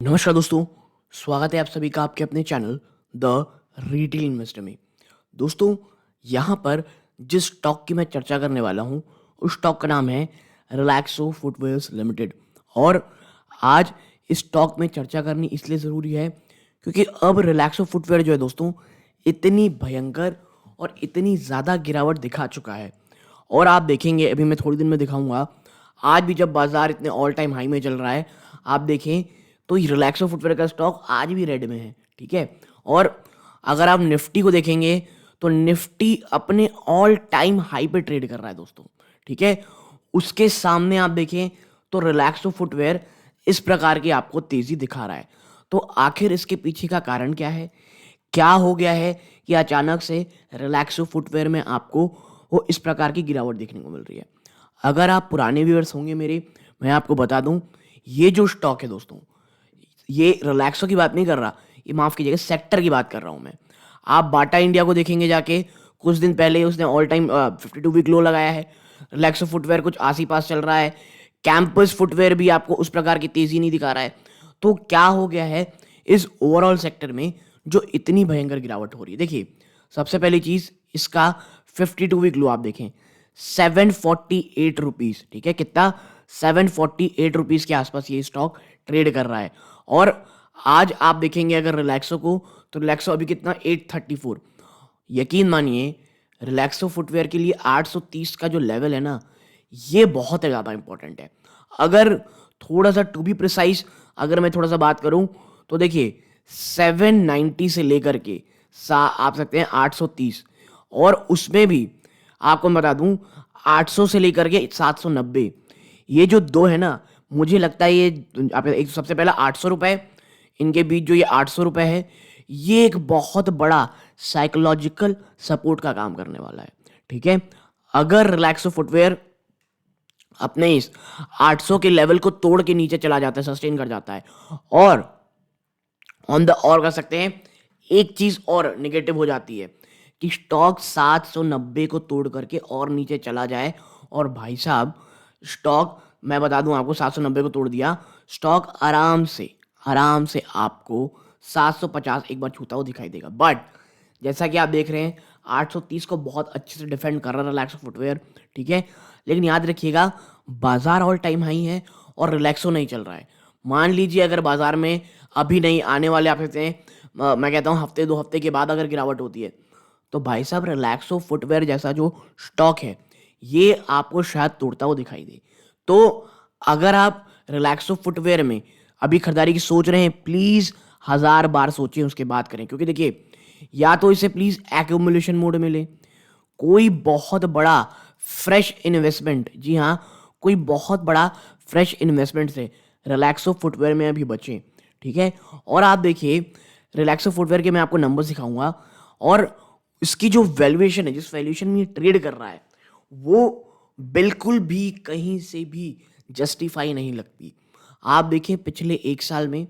नमस्कार दोस्तों, स्वागत है आप सभी का आपके अपने चैनल द रिटेल इन्वेस्टर में। दोस्तों, यहाँ पर जिस स्टॉक की मैं चर्चा करने वाला हूँ उस स्टॉक का नाम है रिलैक्सो फुटवेयर्स लिमिटेड। और आज इस स्टॉक में चर्चा करनी इसलिए ज़रूरी है क्योंकि अब रिलैक्सो फुटवेयर जो है दोस्तों, इतनी भयंकर और इतनी ज़्यादा गिरावट दिखा चुका है। और आप देखेंगे, अभी मैं थोड़ी दिन में दिखाऊंगा, आज भी जब बाजार इतने ऑल टाइम हाई में चल रहा है, आप देखें तो ये रिलैक्सो फुटवेयर का स्टॉक आज भी रेड में है। ठीक है। और अगर आप निफ्टी को देखेंगे तो निफ्टी अपने ऑल टाइम हाई पे ट्रेड कर रहा है दोस्तों। ठीक है। उसके सामने आप देखें तो रिलैक्सो फुटवेयर इस प्रकार की आपको तेजी दिखा रहा है। तो आखिर इसके पीछे का कारण क्या है? क्या हो गया है कि अचानक से रिलैक्सो फुटवेयर में आपको वो इस प्रकार की गिरावट देखने को मिल रही है? अगर आप पुराने व्यूअर्स होंगे मेरे, मैं आपको बता दूं, ये जो स्टॉक है दोस्तों, ये रिलैक्सो की बात नहीं कर रहा, ये माफ़ कीजिएगा, सेक्टर की बात कर रहा हूँ मैं। आप बाटा इंडिया को देखेंगे जाके, कुछ दिन पहले उसने ऑल टाइम 52 वीक लो लगाया है। रिलैक्सो फुटवेयर कुछ आस ही पास चल रहा है। कैंपस फुटवेयर भी आपको उस प्रकार की तेज़ी नहीं दिखा रहा है। तो क्या हो गया है इस ओवरऑल सेक्टर में जो इतनी भयंकर गिरावट हो रही है? देखिए, सबसे पहली चीज़, इसका 52 वीक लो आप देखें, 748 रुपीज़। ठीक है, कितना? 748 रुपीज़ के आसपास ये स्टॉक ट्रेड कर रहा है। और आज आप देखेंगे अगर रिलैक्सो को, तो रिलैक्सो अभी कितना, 834। यकीन मानिए, रिलैक्सो फुटवेयर के लिए 830 का जो लेवल है ना, ये बहुत ज़्यादा इंपॉर्टेंट है। अगर थोड़ा सा टू बी प्रिसाइज, अगर मैं थोड़ा सा बात करूं तो देखिए, 790 से लेकर के आप सकते हैं 830, और उसमें भी आपको मैं बता दूं 800 से लेकर के 790, ये जो दो है ना, मुझे लगता है ये आप एक सबसे पहला 800 रुपये, इनके बीच जो ये 800 रुपये है, ये एक बहुत बड़ा साइकोलॉजिकल सपोर्ट का काम करने वाला है। ठीक है। अगर रिलैक्सो फुटवेयर अपने इस 800 के लेवल को तोड़ के नीचे चला जाता है, सस्टेन कर जाता है, और ऑन द और कर सकते हैं, एक चीज और निगेटिव हो जाती है कि स्टॉक 790 को तोड़ करके और नीचे चला जाए, और भाई साहब, स्टॉक, मैं बता दूं आपको, 790 को तोड़ दिया, स्टॉक आराम से आपको 750 एक बार छूता हुआ दिखाई देगा। बट जैसा कि आप देख रहे हैं, 830 को बहुत अच्छे से डिफेंड कर रहा है रिलैक्सो फुटवेयर। ठीक है। लेकिन याद रखिएगा, बाजार ऑल टाइम हाई है और रिलैक्सो नहीं चल रहा है। मान लीजिए अगर बाजार में अभी नहीं, आने वाले आप कहते हैं, मैं कहता हूँ हफ्ते 2 हफ्ते के बाद अगर गिरावट होती है, तो भाई साहब रिलैक्सो फुटवेयर जैसा जो स्टॉक है, ये आपको शायद तोड़ता हुआ दिखाई दे। तो अगर आप रिलैक्सो फुटवेयर में अभी खरीदारी की सोच रहे हैं, प्लीज़ 1000 बार सोचिए उसके बाद करें। क्योंकि देखिए, या तो इसे प्लीज़ एक्यूमुलेशन मोड में ले, कोई बहुत बड़ा फ्रेश इन्वेस्टमेंट, जी हाँ, कोई बहुत बड़ा फ्रेश इन्वेस्टमेंट से रिलैक्सो फुटवेयर में अभी बचें। ठीक है। और आप देखिए, रिलैक्सो फुटवेयर के मैं आपको नंबर दिखाऊंगा, और इसकी जो वैल्यूएशन है, जिस वैल्यूएशन में ये ट्रेड कर रहा है, वो बिल्कुल भी कहीं से भी जस्टिफाई नहीं लगती। आप देखिए, पिछले 1 साल में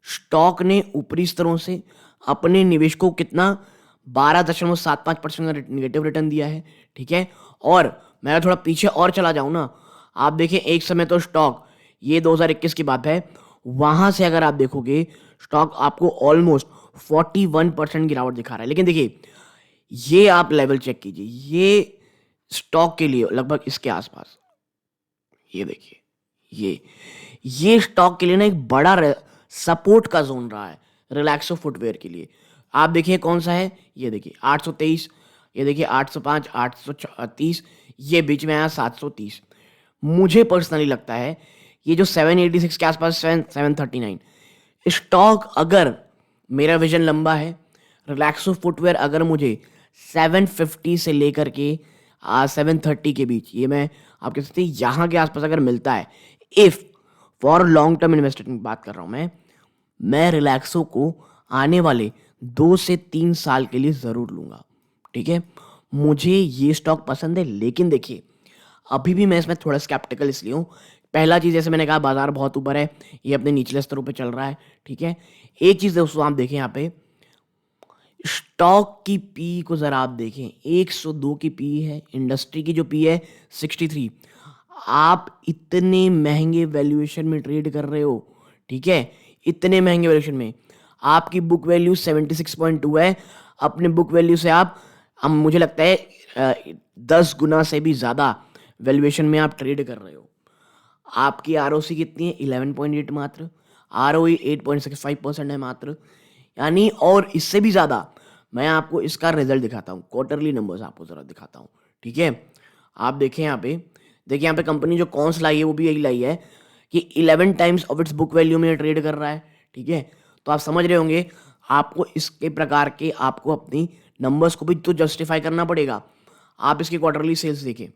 स्टॉक ने ऊपरी स्तरों से अपने निवेशकों को कितना, 12.75% का निगेटिव रिटर्न दिया है। ठीक है। और मैं थोड़ा पीछे और चला जाऊं ना, आप देखें, एक समय तो स्टॉक, ये 2021 की बात है, वहां से अगर आप देखोगे, स्टॉक आपको ऑलमोस्ट 41% गिरावट दिखा रहा है। लेकिन देखिए, ये आप लेवल चेक कीजिए, ये स्टॉक के लिए लगभग इसके आसपास, ये देखिए, ये स्टॉक के लिए ना एक बड़ा सपोर्ट का जोन रहा है रिलैक्सो फुटवेयर के लिए। आप देखिए कौन सा है, ये देखिए 823, ये देखिए 805, 830, ये बीच में आया 730। मुझे पर्सनली लगता है ये जो 786 के आसपास, 739 स्टॉक, अगर मेरा विजन लंबा है, रिलैक्सो फुटवेयर अगर मुझे 750 से लेकर के 730 के बीच, ये मैं आप कह सकते हैं यहाँ के आसपास अगर मिलता है, if for long term investment की बात कर रहा हूँ मैं रिलैक्सो को आने वाले 2 से 3 साल के लिए ज़रूर लूँगा। ठीक है। मुझे ये स्टॉक पसंद है, लेकिन देखिए, अभी भी मैं इसमें थोड़ा स्केप्टिकल इसलिए हूँ। पहला चीज़, जैसे मैंने कहा, बाजार बहुत ऊपर है, ये अपने निचले स्तरों पे चल रहा है। ठीक है। एक चीज़ दोस्तों आप देखें, यहाँ पे स्टॉक की पी को ज़रा आप देखें, 102 की पी है, इंडस्ट्री की जो पी है 63। आप इतने महंगे वैल्यूएशन में ट्रेड कर रहे हो। ठीक है। इतने महंगे वैल्यूएशन में आपकी बुक वैल्यू 76.2 है। अपने बुक वैल्यू से आप मुझे लगता है 10 गुना से भी ज़्यादा वैल्यूएशन में आप ट्रेड कर रहे हो। आपकी आरओसी कितनी है? 11.8 मात्र। आरओई 8.65% है मात्र, यानी और इससे भी ज़्यादा। मैं आपको इसका रिजल्ट दिखाता हूँ, क्वार्टरली नंबर्स आपको ज़रा दिखाता हूँ, ठीक है। आप देखें यहाँ पे, देखिए यहाँ पे कंपनी जो कौन सी लाई है वो भी यही लाई है कि 11 times of its book value में ट्रेड कर रहा है, ठीक है। तो आप समझ रहे होंगे आपको इसके प्रकार के आपको अपनी नंबर्स को भी तो जस्टिफाई करना पड़ेगा। आप इसकी क्वार्टरली सेल्स देखें,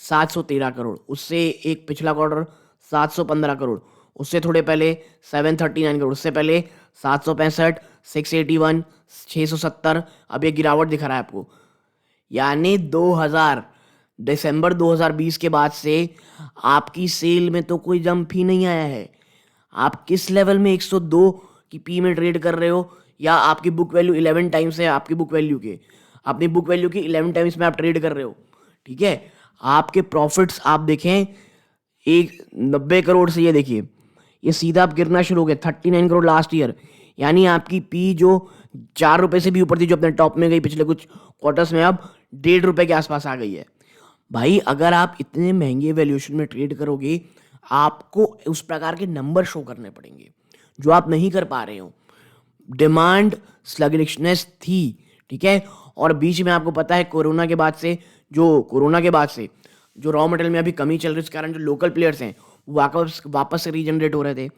713 करोड़, उससे एक पिछला क्वार्टर 715 करोड़, उससे थोड़े पहले 739 करोड़, उससे पहले 765, 681, 670, अब ये गिरावट दिखा रहा है आपको। यानी 2000 दिसंबर 2020 के बाद से आपकी सेल में तो कोई जंप ही नहीं आया है। आप किस लेवल में 102 की पी में ट्रेड कर रहे हो, या आपकी बुक वैल्यू 11 टाइम्स है आपकी बुक वैल्यू के, अपनी बुक वैल्यू की 11 टाइम्स में आप ट्रेड कर रहे हो, ठीक है। आपके प्रॉफिट्स आप देखें 90 करोड़ से, ये देखिए ये सीधा आप गिरना शुरू हो गया, 39 करोड़ लास्ट ईयर। यानी आपकी पी जो 4 रुपए से भी ऊपर थी, जो अपने टॉप में गई पिछले कुछ क्वार्टर्स में, अब 1.5 रुपए के आसपास आ गई है। भाई अगर आप इतने महंगे वैल्यूएशन में ट्रेड करोगे, आपको उस प्रकार के नंबर शो करने पड़ेंगे जो आप नहीं कर पा रहे हो। डिमांड स्लगिशनेस थी, ठीक है। और बीच में आपको पता है कोरोना के बाद से जो रॉ मटेरियल में अभी कमी चल रही है, इस कारण जो लोकल प्लेयर्स हैं वापस से रीजनरेट हो रहे थे।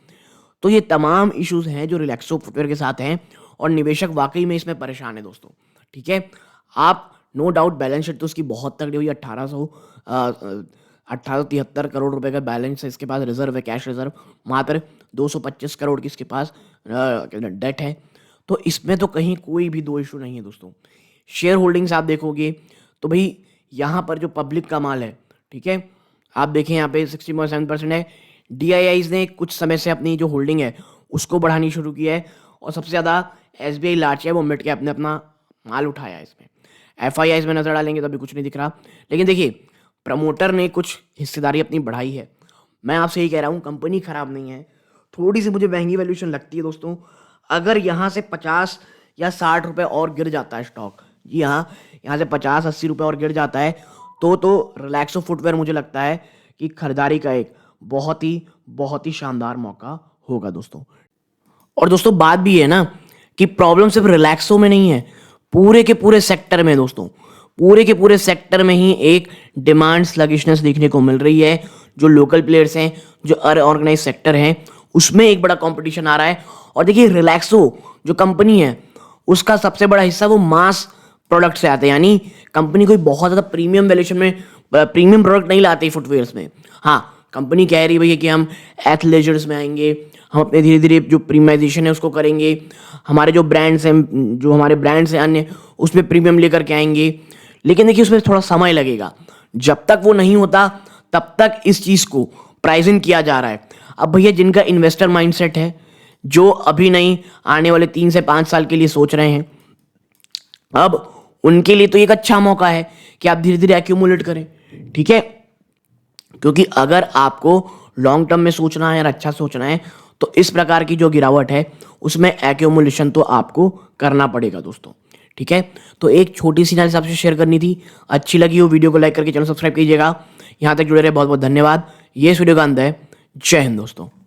तो ये तमाम इश्यूज हैं जो रिलैक्सो फुटवेयर के साथ हैं, और निवेशक वाकई में इसमें परेशान है दोस्तों, ठीक है। आप नो डाउट बैलेंस शीट तो उसकी बहुत तगड़ी हुई, 1873 करोड़ रुपए का बैलेंस है इसके पास, रिजर्व है, कैश रिजर्व मात्र 225 करोड़ की इसके पास डेट है। तो इसमें तो कहीं कोई भी दो इशू नहीं है दोस्तों। शेयर होल्डिंग्स आप देखोगे तो भाई यहाँ पर जो पब्लिक का माल है, ठीक है, आप देखें यहाँ पे 60.7% है। DIIs ने कुछ समय से अपनी जो होल्डिंग है उसको बढ़ानी शुरू की है, और सबसे ज़्यादा SBI लार्ज है वो मिड कैप ने अपना माल उठाया है इसमें। FIIs में नजर डालेंगे तो अभी कुछ नहीं दिख रहा, लेकिन देखिए प्रमोटर ने कुछ हिस्सेदारी अपनी बढ़ाई है। मैं आपसे यही कह रहा हूँ कंपनी खराब नहीं है, थोड़ी सी मुझे महंगी वैल्यूएशन लगती है दोस्तों। अगर यहाँ से 50 या 60 रुपए और गिर जाता है स्टॉक, जी हाँ, यहाँ से 50-80 रुपए और गिर जाता है तो रिलैक्सो फुटवेयर मुझे लगता है कि खरीदारी का एक बहुत ही शानदार मौका होगा दोस्तों। और दोस्तों बात भी है ना कि प्रॉब्लम सिर्फ रिलैक्सो में नहीं है, पूरे के पूरे सेक्टर में दोस्तों, पूरे के पूरे सेक्टर में ही एक डिमांड स्लगिशनेस देखने को मिल रही है। जो लोकल प्लेयर्स हैं, जो अनऑर्गेनाइज सेक्टर हैं, उसमें एक बड़ा कंपटीशन आ रहा है। और देखिए रिलैक्सो जो कंपनी है उसका सबसे बड़ा हिस्सा वो मास प्रोडक्ट से आता है, यानी कंपनी कोई बहुत ज़्यादा प्रीमियम वैल्यूएशन में प्रीमियम प्रोडक्ट नहीं लाती फुटवेयर्स में। हाँ, कंपनी कह रही भैया कि हम एथलेजर्स में आएंगे, हम अपने धीरे धीरे जो प्रीमियमाइजेशन है उसको करेंगे, हमारे जो ब्रांड्स हैं, जो हमारे ब्रांड्स हैं अन्य, उसमें प्रीमियम लेकर के आएंगे। लेकिन देखिए उसमें थोड़ा समय लगेगा, जब तक वो नहीं होता तब तक इस चीज़ को प्राइसिंग किया जा रहा है। अब भैया जिनका इन्वेस्टर माइंडसेट है, जो अभी नहीं आने वाले 3 से 5 साल के लिए सोच रहे हैं, अब उनके लिए तो एक अच्छा मौका है कि आप धीरे धीरे एक्यूमुलेट करें, ठीक है। क्योंकि अगर आपको लॉन्ग टर्म में सोचना है और अच्छा सोचना है तो इस प्रकार की जो गिरावट है उसमें एक्यूमुलेशन तो आपको करना पड़ेगा दोस्तों, ठीक है। तो एक छोटी सी एनालिसिस आपसे शेयर करनी थी, अच्छी लगी हो वीडियो को लाइक करके चैनल सब्सक्राइब कीजिएगा। यहाँ तक जुड़े रहे बहुत बहुत धन्यवाद। ये इस वीडियो का अंत है। जय हिंद दोस्तों।